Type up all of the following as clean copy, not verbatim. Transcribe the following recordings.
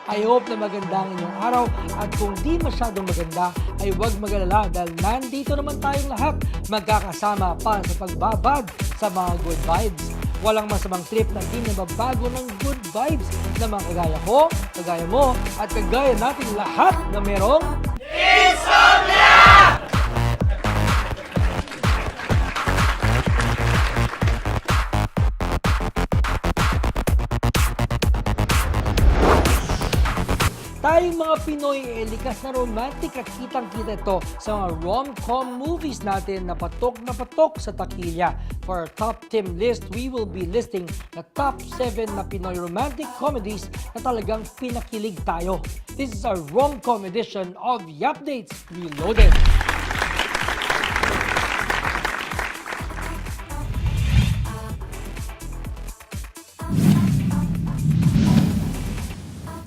I hope na maganda ang inyong araw at kung di masyadong maganda ay huwag mag-alala dahil nandito naman tayong lahat magkakasama para sa pagbabad sa mga good vibes. Walang masamang trip na di nababago ng good vibes na mga kagaya ko, kagaya mo at kagaya nating lahat na merong tayong mga Pinoy likas na romantic at kitang-kita ito sa mga rom-com movies natin na patok sa takilya. For our top 10 list, we will be listing the top 7 na Pinoy romantic comedies na talagang pinakilig tayo. This is our rom-com edition of Updates Reloaded.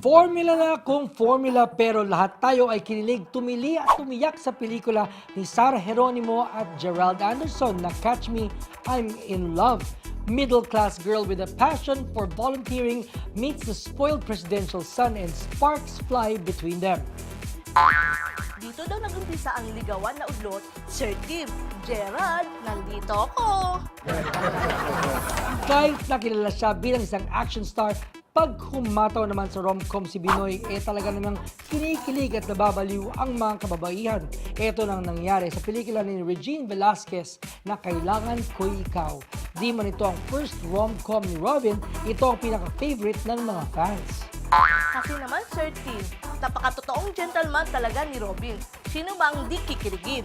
Formula na kung formula pero lahat tayo ay kinilig, tumili at tumiyak sa pelikula ni Sarah Geronimo at Gerald Anderson na Catch Me, I'm in Love. Middle-class girl with a passion for volunteering meets the spoiled presidential son and sparks fly between them. Dito daw nag-umpisa ang ligawan na udlot, Sir Kim, Gerald, nandito ako. Kahit nakilala siya bilang isang action star, pag humataw naman sa rom-com si Binoy, talaga namang kinikilig at nababaliw ang mga kababaihan. Ito nang nangyari sa pelikula ni Regine Velasquez na Kailangan Ko'y Ikaw. Di man ito ang first rom-com ni Robin, ito ang pinaka-favorite ng mga fans. Kasi naman, Sir Kim, napakatotoong gentleman talaga ni Robin. Sino ba ang di kikiligin?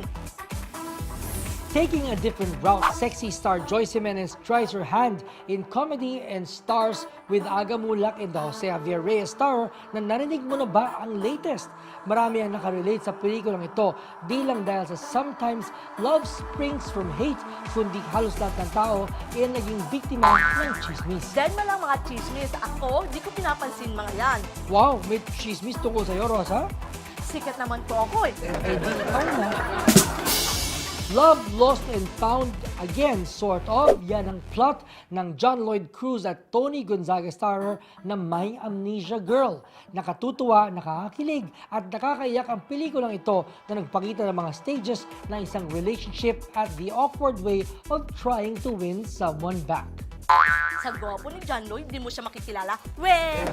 Taking a different route, sexy star Joyce Jimenez tries her hand in comedy and stars with Aga Mulak in the Jose Javier Reyes Star na narinig mo na ba ang latest? Marami ang nakarelate sa pelikulang ito, di lang dahil sa sometimes love springs from hate, kundi halos lahat ng tao ay naging biktima ng chismis. Dahil malang mga chismis, ako, di ko pinapansin mga yan. Wow, may chismis tungkol sa'yo, Rosa? Sikat naman po ako eh. Eh di ikaw na. Love Lost and Found Again, sort of. Yan ang plot ng John Lloyd Cruz at Tony Gonzaga starrer na May Amnesia Girl. Nakatutuwa, nakakakilig at nakakaiyak ang pelikulang ito na nagpakita ng mga stages ng isang relationship at the awkward way of trying to win someone back. Sa gwapo ni John Lloyd, di mo siya makikilala. Weh!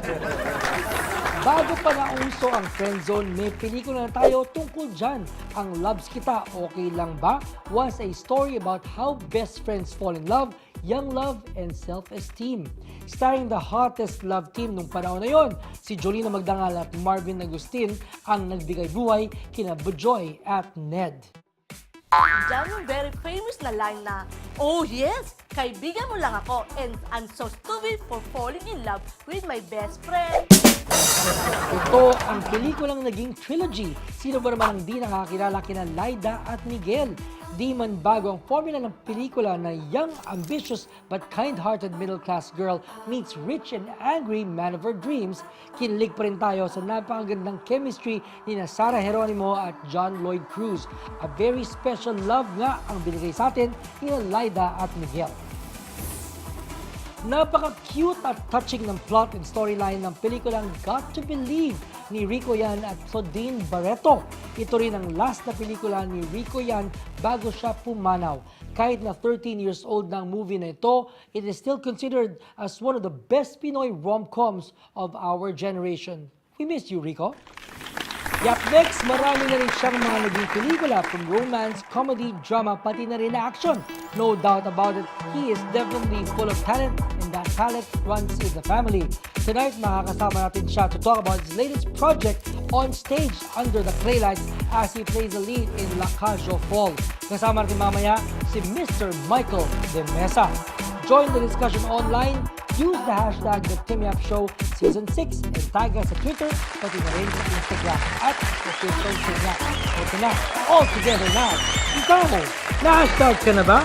Bago pa nauso ang friendzone, may pelikula na tayo tungkol dyan. Ang Loves Kita, Okay Lang Ba? Was a story about how best friends fall in love, young love, and self-esteem. Starring the hottest love team nung panahon na yon, si Jolina Magdangal at Marvin Agustin ang nagbigay buhay kina Bujoy at Ned. Diyan yung very famous na line na, "Oh yes, kaibigan mo lang ako and I'm so stupid for falling in love with my best friend." Ito ang pelikulang naging trilogy. Sino ba naman ang di nakakilala kina Laida at Miguel? Di man bago ang formula ng pelikula na young, ambitious but kind-hearted middle-class girl meets rich and angry man of her dreams, kinilig pa rin tayo sa napakagandang chemistry ni na Sarah Geronimo at John Lloyd Cruz. A very special love nga ang binigay sa atin ni Laida at Miguel. Napaka-cute at touching ng plot and storyline ng pelikulang Got to Believe ni Rico Yan at Claudine Barreto. Ito rin ang last na pelikula ni Rico Yan bago siya pumanaw. Kahit na 13 years old na ang movie na ito, it is still considered as one of the best Pinoy rom-coms of our generation. We miss you, Rico. Yap, next, marami na rin siyang mga naging pelikula from romance, comedy, drama, pati na rin na action. No doubt about it, he is definitely full of talent and that talent runs in the family. Tonight, makakasama natin siya to talk about his latest project on stage under the clay lights as he plays the lead in La Cajo Fall. Kasama natin mamaya si Mr. Michael de Mesa. Join the discussion online. Use the hashtag #TheTimYapShow Season 6 and tag us sa Twitter pati na rin sa Instagram at official Timyap. Ito na, all together now. Ikaw, na-hashtag ka na ba?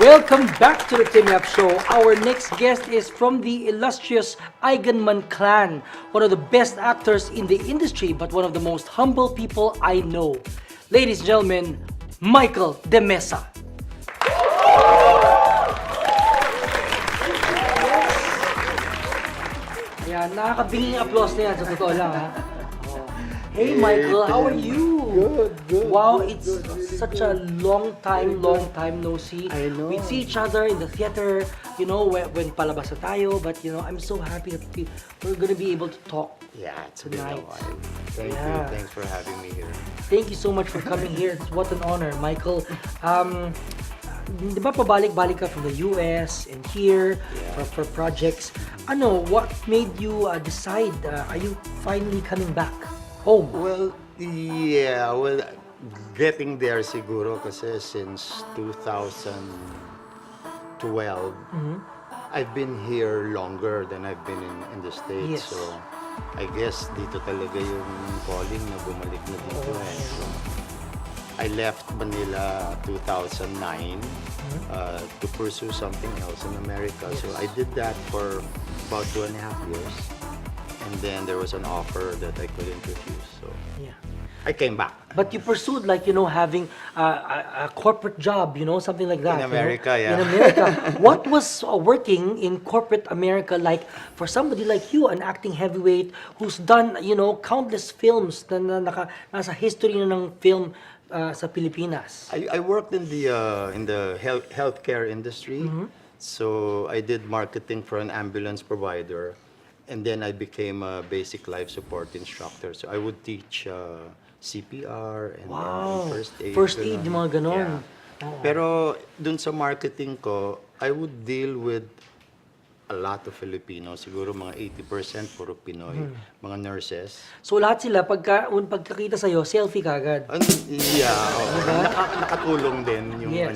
Welcome back to the Team Up Show. Our next guest is from the illustrious Eigenman clan, one of the best actors in the industry, but one of the most humble people I know. Ladies and gentlemen, Michael de Mesa. Ayan, nakakabinging applause na yan, sa totoo lang ha. Oh. Hey Michael, how are you? Good. Wow, it's such a long time no see. I know. We see each other in the theater, you know, when palabas na tayo, but you know, I'm so happy that we're gonna be able to talk. Yeah, it's been a Tonight. while. Thank Yeah. you. Thanks for having me here. Thank you so much for coming here. What an honor, Michael. Di ba pabalik-balik ka from the US and here for projects? What made you decide, are you finally coming back home? Well, yeah, getting there siguro kasi since 2012, I've been here longer than I've been in the States. Yes. So, I guess dito talaga yung calling na bumalik na dito So, I left Manila 2009 to pursue something else in America. So I did that for about 2.5 years. And then there was an offer that I couldn't refuse. So Yeah. I came back. But you pursued having a corporate job, something like that. In America, yeah. In America. What was working in corporate America like for somebody like you, an acting heavyweight who's done, countless films na nasa history na ng film sa Pilipinas? I worked in the healthcare industry. So I did marketing for an ambulance provider. And then I became a basic life support instructor. So I would teach CPR and first aid. First aid, yung mga ganon. Yeah. Pero dun sa marketing ko, I would deal with a lot of Filipinos. Siguro mga 80% puro Pinoy. Mga nurses. So lahat sila, pagkakita sa'yo, selfie ka agad. Yeah, oo. Nakatulong din yung Yes.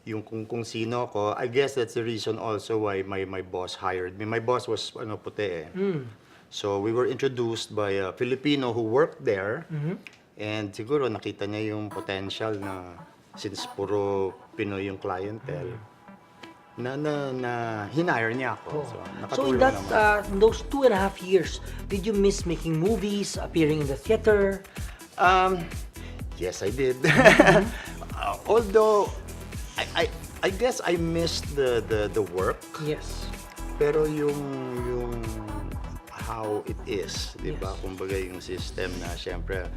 yung kung sino ko. I guess that's the reason also why my boss hired me. My boss was puti eh. So we were introduced by a Filipino who worked there. And siguro nakita niya yung potential na since puro Pinoy yung clientele. Na hinire niya ako. So So in nakatulong naman. in those 2.5 years, did you miss making movies, appearing in the theater? Yes, I did. Although I guess I missed the work. Yes. Pero yung how it is, 'di ba? Yes. Kumbaga yung system na syempre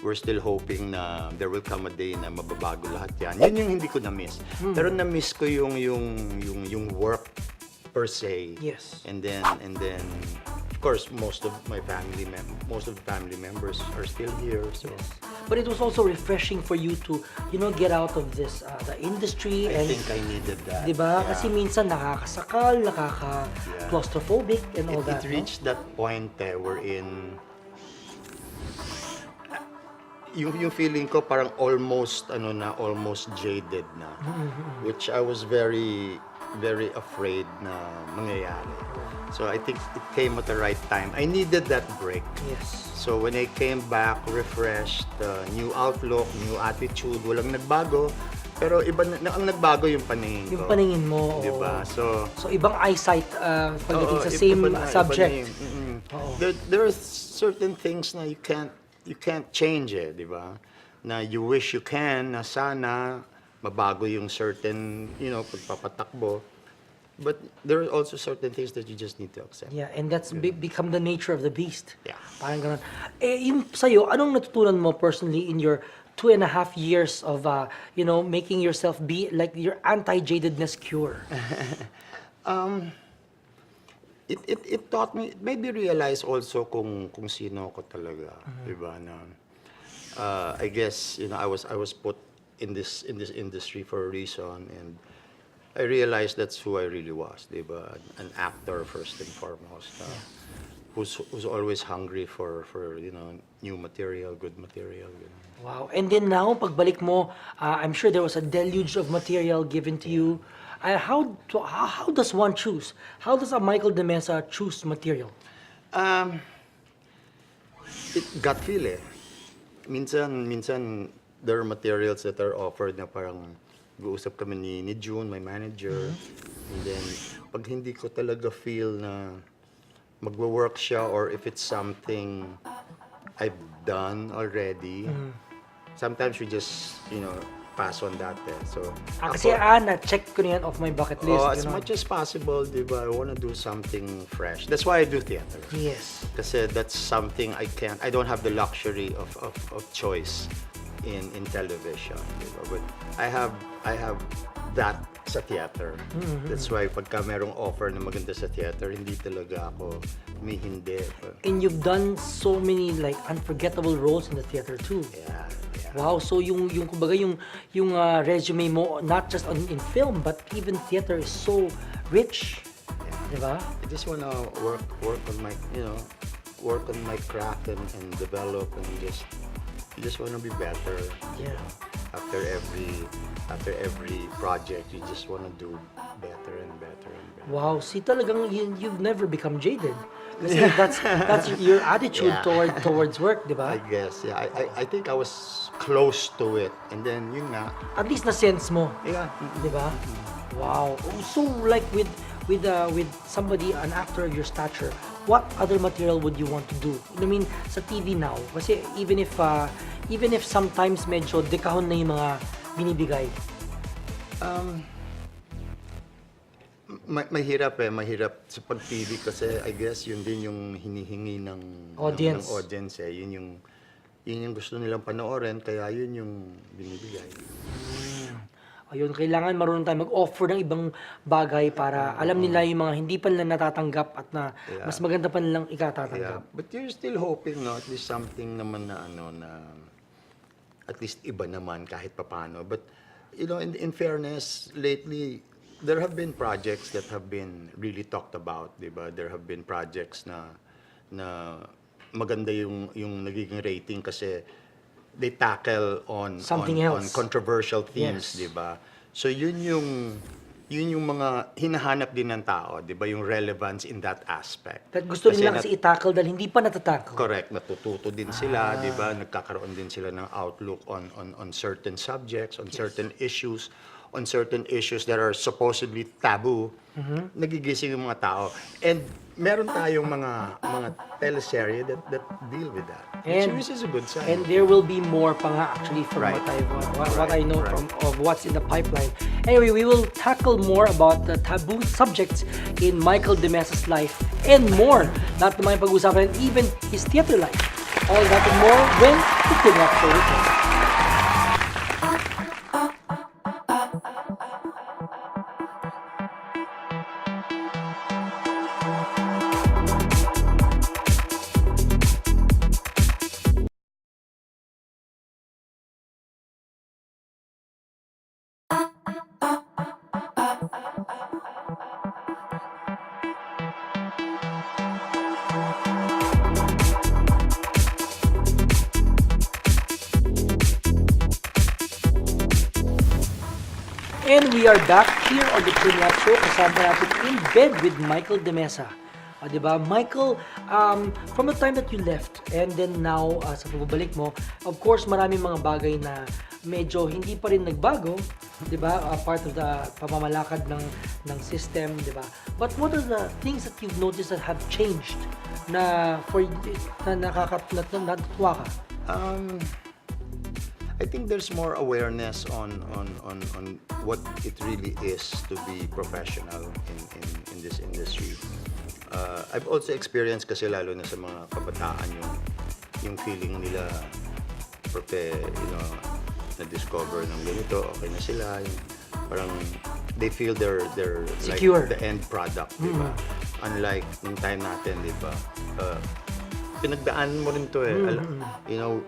we're still hoping na there will come a day na mababago lahat 'yan. Yun yung hindi ko na-miss. Pero na-miss ko yung work per se. Yes. And then of course most of the family members are still here. So But it was also refreshing for you to, get out of this, the industry. I And think I needed that. diba? Yeah. Kasi minsan nakakasakal, claustrophobic and all that. It reached that point wherein yung feeling ko parang almost jaded na, which I was very very afraid na mangyayari. So I think it came at the right time. I needed that break. Yes. So when I came back refreshed, new outlook, new attitude, walang nagbago, pero iba ang nagbago yung paningin ko. Yung paningin mo. oo. Diba? So ibang eyesight pagdating Oo, sa same iba na subject. yun. Oo. There are certain things na you can't change di ba? Na you wish you can, na sana mabago yung certain, pagpapatakbo. But there are also certain things that you just need to accept. Yeah, and that's become the nature of the beast. Yeah. Parang ganun. Yung sa'yo, anong natutunan mo personally in your 2.5 years of, making yourself be like your anti-jadedness cure? It taught me, it made me realize also kung sino ako talaga, di ba? I guess, I was put in this industry for a reason, and I realized that's who I really was, di ba? An actor first and foremost, who's always hungry for new material, good material. Wow. And then now, pagbalik mo, I'm sure there was a deluge of material given to you. How does one choose? How does a Michael de Mesa choose material? It gut feel eh. Minsan there are materials that are offered na parang nag-uusap kami ni June, my manager. And then, pag hindi ko talaga feel na magwo-work siya or if it's something I've done already, sometimes we just, pass on that. So, Kasi na-check ko na yan off my bucket list. as much as possible, di ba, I want to do something fresh. That's why I do theater. Yes. Kasi that's something I don't have the luxury of choice in television. Diba? But I have that sa theater. That's why pagka merong offer na maganda sa theater, hindi talaga ako hindi. And you've done so many like unforgettable roles in the theater too. Yeah. Wow, so yung kumbaga yung resume mo not just in film but even theater is so rich. Diba? I just wanna work on my work on my craft and develop and just wanna be better. Yeah. After every project, you just wanna do better and better and better. Wow, see talagang you've never become jaded. Kasi that's your attitude Yeah. towards work, di ba? I guess, yeah. I think I was close to it, and then yun nga. At least na sense mo, Yeah. di ba? Wow. So like with somebody, an actor of your stature, what other material would you want to do? I mean, sa TV now, kasi even if sometimes medyo dekahon na yung mga binibigay. Mahirap sa pag-TV kasi I guess yun din yung hinihingi ng Audience. ng audience eh. Yun yung gusto nilang panoorin, kaya yun yung binibigay. Ayun, kailangan marunong tayo mag-offer ng ibang bagay para alam nila yung mga hindi pa nila natatanggap at na mas maganda pa nilang Yeah. ikatatanggap. But you're still hoping, no? At least something naman na at least iba naman kahit papano. But in fairness, lately there have been projects that have been really talked about, 'di ba? There have been projects na maganda yung nagiging rating kasi they tackle on Something on else. controversial themes, Yes. 'di ba? So yun yung mga hinahanap din ng tao, 'di ba? Yung relevance in that aspect. At gusto Kasi nila kasi i-tackle dahil hindi pa natatackle. Correct, natututo din sila, 'di ba? Nagkakaroon din sila ng outlook on certain subjects, on certain issues that are supposedly taboo. Nagigising yung mga tao. And meron tayong mga teleserye that deal with that. Which is a good sign. And there will be more pa nga actually from Right. what I know Right. of what's in the pipeline. Anyway, we will tackle more about the taboo subjects in Michael de Mesa's life and more. Not naman pag-usapan, even his theater life. All that and more when the Kidnap Show returns. And we are back here on the Kidnap Show. Kasama natin in bed with Michael de Mesa. Diba? Michael, from the time that you left and then now sa pagbabalik mo, of course maraming mga bagay na medyo hindi pa rin nagbago, diba? Part of the pamamalakad ng system, diba? But what are the things that you've noticed that have changed na natuwa ka? I think there's more awareness on what it really is to be professional in this industry. I've also experienced kasi lalo na sa mga kabataan yung feeling nila na-discover ng ganito, okay na sila. Parang they feel they're Secure. like the end product, di ba? Unlike nung time natin, di ba? Pinagdaan mo rin to eh.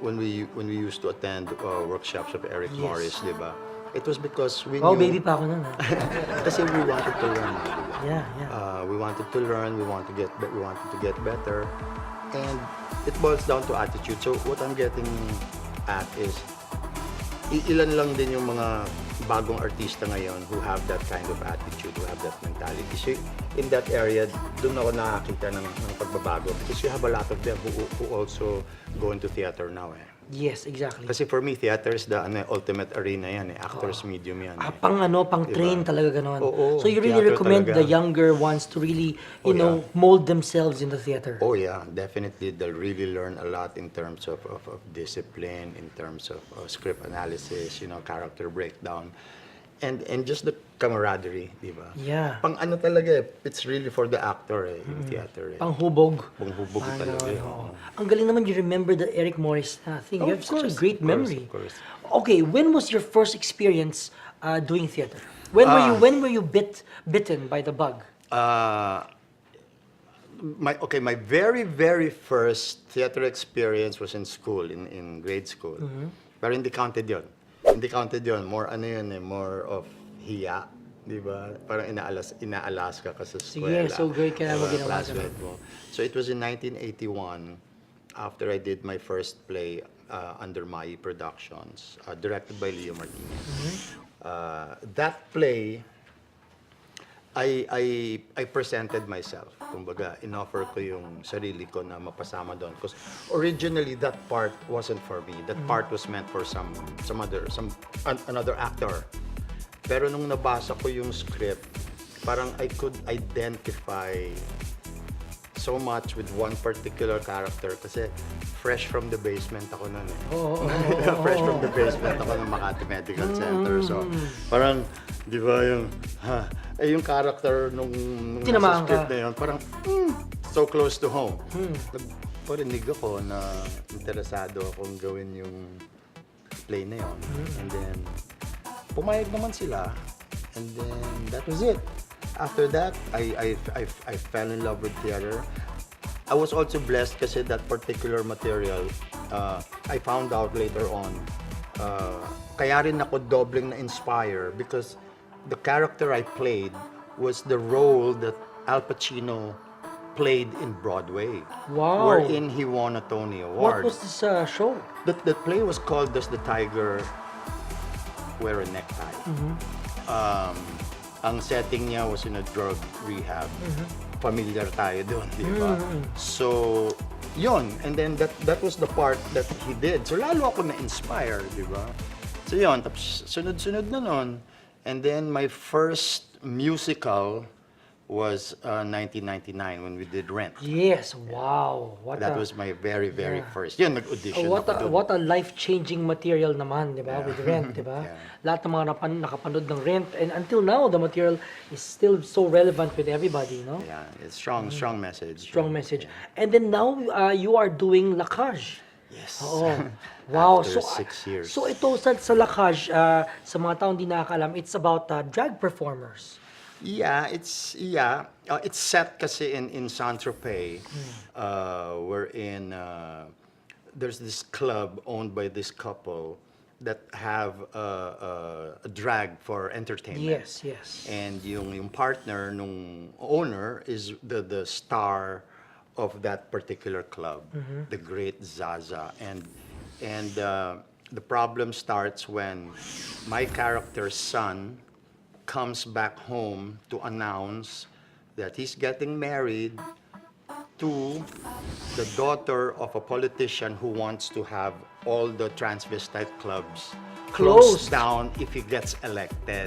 When we used to attend workshops of Eric Morris, di ba? It was because we Oh, knew... baby pa ako nun. Kasi we wanted to learn, di ba? Yeah. We wanted to learn, we wanted to get better. And it boils down to attitude. So what I'm getting at is, ilan lang din yung mga bagong artista ngayon who have that kind of attitude, who have that mentality. So in that area, doon ako nakakita ng pagbabago because you have a lot of them who also go into theater now eh. Yes, exactly. Kasi for me, theater is the ultimate arena yan, actor's medium yan. Pang train talaga ganon. Oo, So you really teatro recommend talaga. the younger ones to really, Oh, mold themselves in the theater. Oh yeah, definitely they'll really learn a lot in terms of discipline, in terms of script analysis, character breakdown, and just the camaraderie, di ba? Yeah. Pang ano talaga it's really for the actor yung theater. Panghubog. Panghubog Parang talaga. ganon, oo. Ang galing naman, you remember the Eric Morris thing. You have such a great memory. Of course. Okay, when was your first experience doing theater? When were you bitten by the bug? My very very first theater experience was in school, in grade school. Pero hindi counted yun. Hindi counted yun. More more of hiya, di ba? Parang inaalas ka sa eskwela. Sige, so grade ka na mo ginawa Classmate mo. So it was in 1981, after I did my first play under Mai Productions, directed by Leo Martinez. That play, I presented myself. Kumbaga, inoffer ko yung sarili ko na mapasama doon. Because originally, that part wasn't for me. That part was meant for another actor. Pero nung nabasa ko yung script, parang I could identify so much with one particular character kasi fresh from the basement ako nun fresh from the basement ako ng Makati Medical Center. So, parang, di ba yung character nung nasa script na yun, parang so close to home. Nagparinig ako na interesado akong gawin yung play na yun. And then, pumayag naman sila. And then, that was it. After that, I fell in love with theater. I was also blessed kasi that particular material, I found out later on, kaya rin ako dobling na-inspire because the character I played was the role that Al Pacino played in Broadway. Wow. Wherein he won a Tony Award. What was this show? The play was called Does the Tiger Wear a Necktie? Ang setting niya was in a drug rehab. Familiar tayo doon, di ba? So, yun. And then that was the part that he did. So, lalo ako na-inspire, di ba? So, yun. Tapos, sunod-sunod na nun. And then, my first musical was 1999 when we did Rent. Yes, wow. That was my very, very first. Yun, nag-audition ako doon. What a life-changing material naman, di ba? With Rent, di ba? Lahat ng mga nakapanood ng Rent. And until now, the material is still so relevant with everybody, no? Yeah, it's strong message. Strong message. And then now, you are doing La Cage. Yes. Oo. Wow. After 6 years. So ito sa La Cage, sa mga taong di nakakalam, it's about drag performers. Yeah, it's set kasi in Saint-Tropez, wherein there's this club owned by this couple that have a drag for entertainment. Yes. And yung partner nung owner is the star of that particular club, the great Zaza. And the problem starts when my character's son comes back home to announce that he's getting married to the daughter of a politician who wants to have all the transvestite clubs closed down if he gets elected.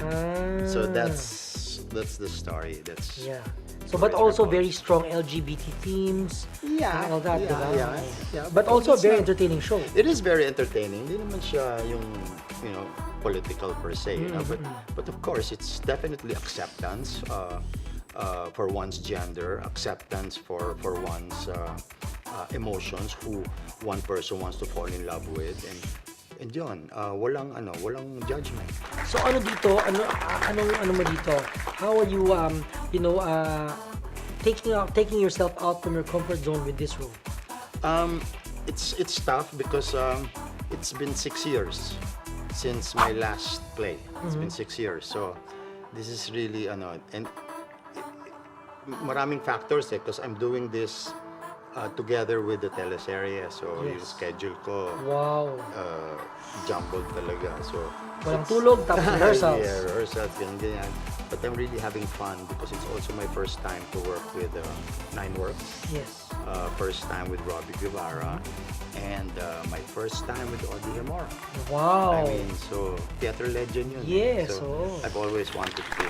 So that's the story. Yeah. So, but also very strong LGBT themes. Yeah, and all that, yeah, diba? yeah. But also a it's very not- entertaining show. It is very entertaining. Hindi naman siya yung, political per se. But of course, it's definitely acceptance for one's gender, acceptance for one's emotions, who one person wants to fall in love with, and yun, walang judgment. So ano dito? Ano mo dito? How are you taking yourself out from your comfort zone with this role? It's tough because it's been 6 years since my last play. It's been 6 years. So this is really and maraming factors because I'm doing this together with the teleserye. So yung schedule ko Wow. jumbled talaga. So Walang tulog, tapos rehearsals. Yeah, rehearsals, ganyan. but I'm really having fun because it's also my first time to work with Nine Works. Yes. First time with Robbie Guevara, and my first time with Audie Amor. Wow. I mean, so theater legend yun. Yes, So oh. I've always wanted to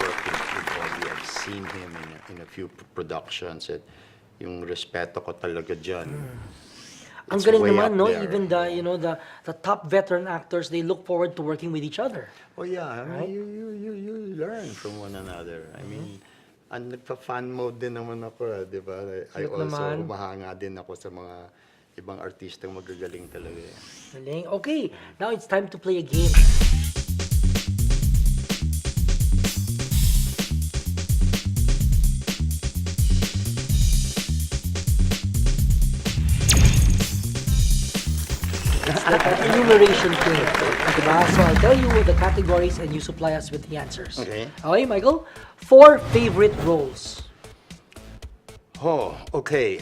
work with Audie. I've seen him in a few productions, at yung respeto ko talaga dyan. Ang It's galing way naman, up no? there. Even the top veteran actors, they look forward to working with each other. Oh yeah, I mean, Right? you learn from one another. I mean, nagpa-fan mode din naman ako, di ba? I Cute also naman. humahanga din ako sa mga ibang artistang magagaling talaga. Galing. Okay, now it's time to play a game. It's like an enumeration game. Diba? So I'll tell you the categories and you supply us with the answers. Okay. Okay, Michael? 4 favorite roles. Oh, okay.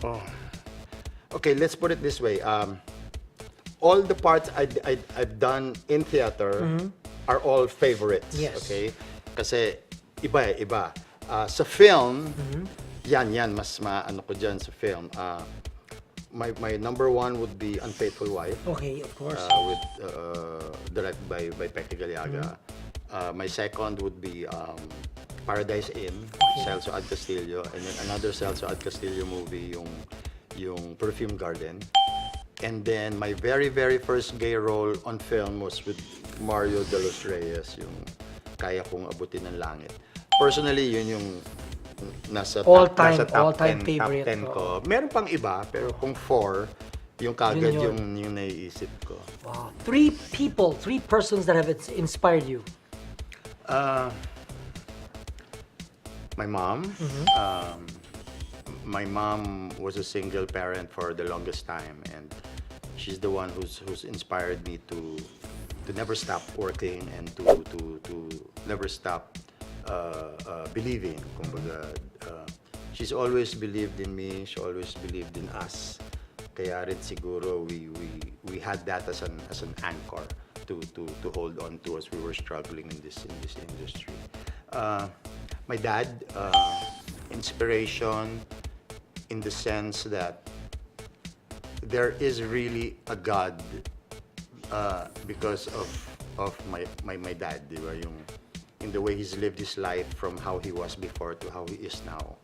Oh. Okay, let's put it this way. All the parts I've done in theater are all favorites. Yes. Okay? Kasi iba eh, iba. Sa film, yan, mas maano ko dyan sa film. My number one would be Unfaithful Wife. Okay, of course. With directed by Pepe Galiaga. My second would be Paradise Inn, Celso Ad Castillo, and then another Celso Ad Castillo movie, yung Perfume Garden. And then my very first gay role on film was with Mario de los Reyes, yung Kaya Kong Abutin ng Langit. Personally, yun yung nasa top all-time 10, favorite. top 10 ko. Meron pang iba, pero kung 4, yung kagad Yun yung naiisip ko. Wow. 3 persons that have inspired you. My mom. My mom was a single parent for the longest time, and she's the one who's inspired me to never stop working and to never stop believing. Kumbaga, she's always believed in me. She always believed in us. Kaya rin siguro we had that as an anchor to hold on to as we were struggling in this industry. My dad, inspiration in the sense that there is really a God because of my dad, di ba? Yung in the way he's lived his life from how he was before to how he is now.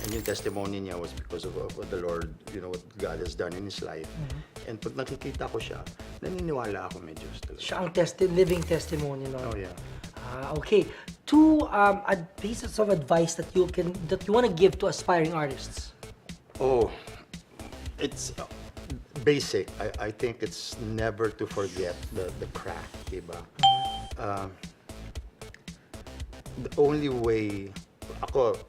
And yung testimony niya was because of what the Lord, what God has done in his life. And pag nakikita ko siya, naniniwala ako may Diyos talaga. Siya ang living testimony, no? Oh yeah. Okay. 2 pieces of advice that you want to give to aspiring artists. Oh, it's basic. I think it's never to forget the craft, diba? The only way, ako,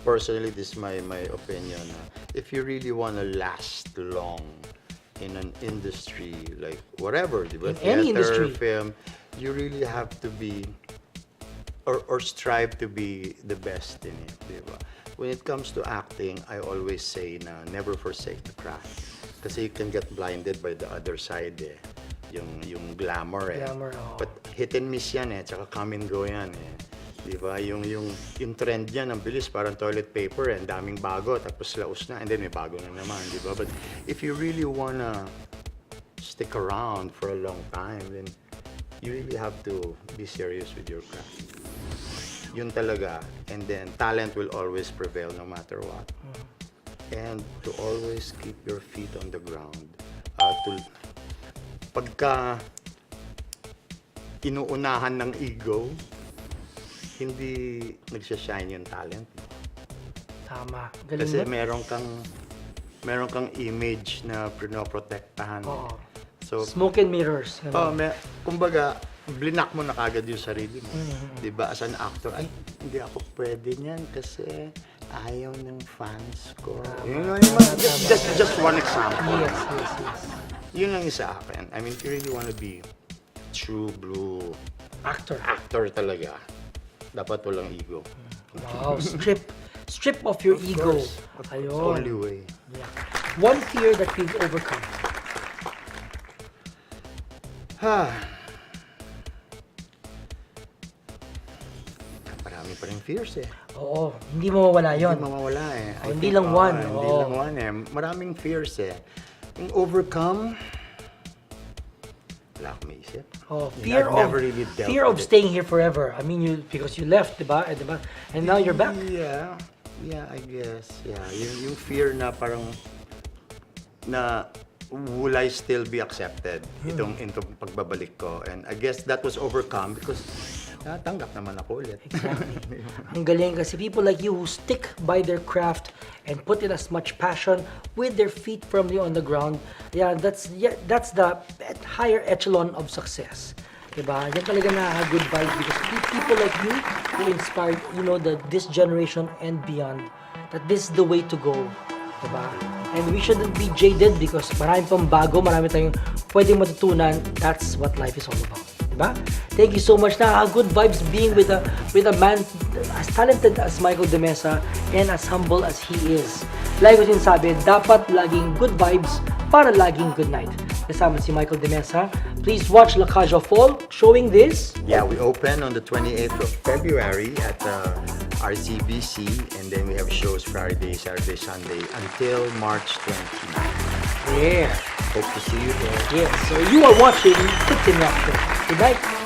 personally, this is my opinion, if you really want to last long in an industry, like whatever, diba? In any industry. Film, you really have to be, or strive to be the best in it, diba? When it comes to acting, I always say na never forsake the craft. Kasi you can get blinded by the other side eh. Yung glamour eh. Glamour, oh. But hit and miss yan eh, tsaka come and go yan eh. Diba? Yung trend niya, ang bilis, parang toilet paper eh, ang daming bago, tapos laos na, and then may bago na naman, diba? But if you really wanna stick around for a long time, then you really have to be serious with your craft. Yun talaga. And then talent will always prevail no matter what. And to always keep your feet on the ground. Pagka inuunahan ng ego, hindi nagsashine yung talent. Tama. Galing Kasi mo. meron kang image na pinoprotektahan. Oo. So, Smoke and mirrors. kumbaga, blinak mo na kagad yung sarili mo. Diba, as an actor, ay, hindi ako pwede niyan kasi ayaw ng fans ko. Just one example. Yes. Yun lang isa akin. I mean, if you really want to be true blue Actor. talaga, dapat walang ego. Wow. Strip off your ego. Of course. Ayun. Only way. Yeah. One fear that you've overcome. fears eh. Oo, hindi mawawala Hindi yun. mawawala eh. I Hindi think, lang one. Hindi Oo. lang one eh. Maraming fears eh. Yung overcome, wala akong maisip. Oh, I've never really dealt fear of with it. staying here forever. I mean, because you left, diba? And now you're back. Yeah, I guess. Yeah, yung fear na parang na will I still be accepted itong pagbabalik ko, and I guess that was overcome because natanggap naman ako ulit. Exactly. Ang galing kasi people like you who stick by their craft and put in as much passion with their feet firmly on the ground. That's the higher echelon of success. Diba? Yan talaga na good vibes because people like you who inspired, this generation and beyond, that this is the way to go. Diba? And we shouldn't be jaded because marami pang bago, marami tayong pwedeng matutunan. That's what life is all about. Diba? Thank you so much. Good vibes being with a man as talented as Michael de Mesa and as humble as he is. Like ko sinasabi, dapat laging good vibes para laging good night. Kasama si Michael de Mesa. Please watch La Caja Fall showing this. Yeah, we open on the 28th of February at RCBC, and then we have shows Friday, Saturday, Sunday until March 20. Yeah. Hope to see you there. Yes. So you are watching Quick Reaction. Good night.